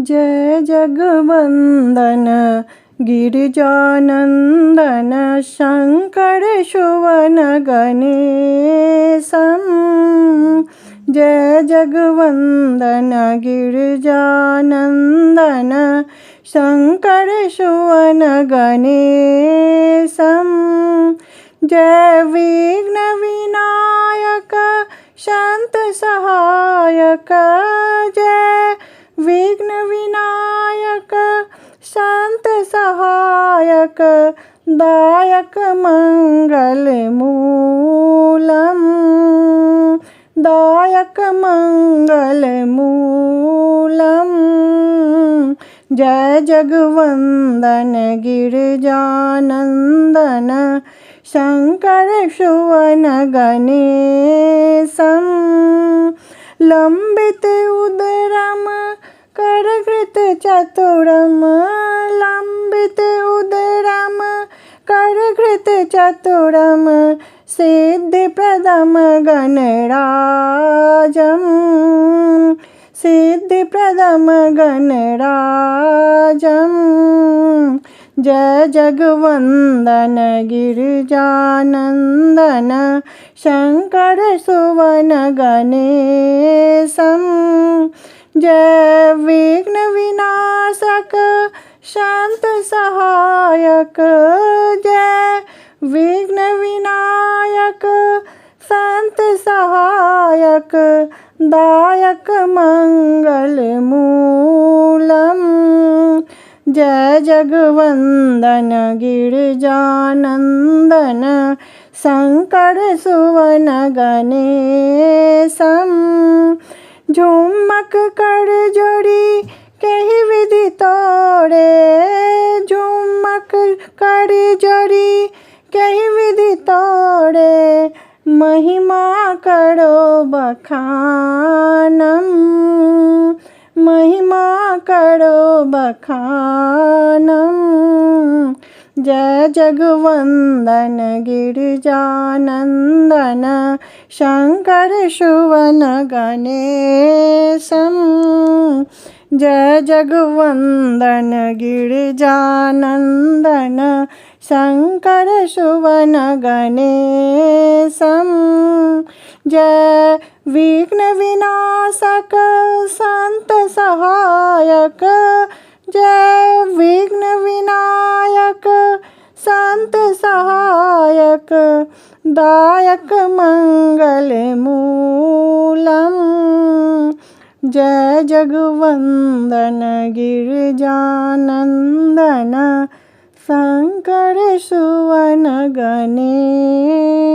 जय जगवंदन गिरिजानंदन शंकर शुवन गणेशम। जय जगवंदन गिरिजानंदन शंकर शुवन गणेशम। जय विघ्न विनायक शांत सहायक। जय विघ्न विनायक शांत सहायक दायक मंगल मूलम। दायक मंगल मूलम। जय जगवंदन गिरिजानंदन शंकर शुवन गणेशम। लंबित उदरम करकृत चतुरम। लंबित उदरम करकृत चतुरम सिद्धिप्रदम गणराजम। सिद्धिप्रदम गणराजम। जय जगवंदन गिरिजानंदन शंकर सुवन गणेशम। जय विघ्न विनाशक शांत सहायक। जय विघ्न विनायक शांत सहायक दायक मंगल मूलम। जय जगवंदन गिरिजानंदन शंकर सुवन गणेशम। झुमक कर जोड़ी कही विधि तोड़े। झुमक कर जोड़ी कही विधि तोड़े महिमा करो बखानम। महिमा करो बखानम। जय जगवंदन गिरिजानंदन शंकर शुवन गणेशम। जय जगवंदन गिरिजानंदन शंकर शुवन गणेशम। जय विघ्न विनाशक संत सहायक। जय विघ्न विनायक संत सहायक दायक मंगल मूलम। जय जगवंदन गिरिजानंदन शंकर सुवन गणेशम।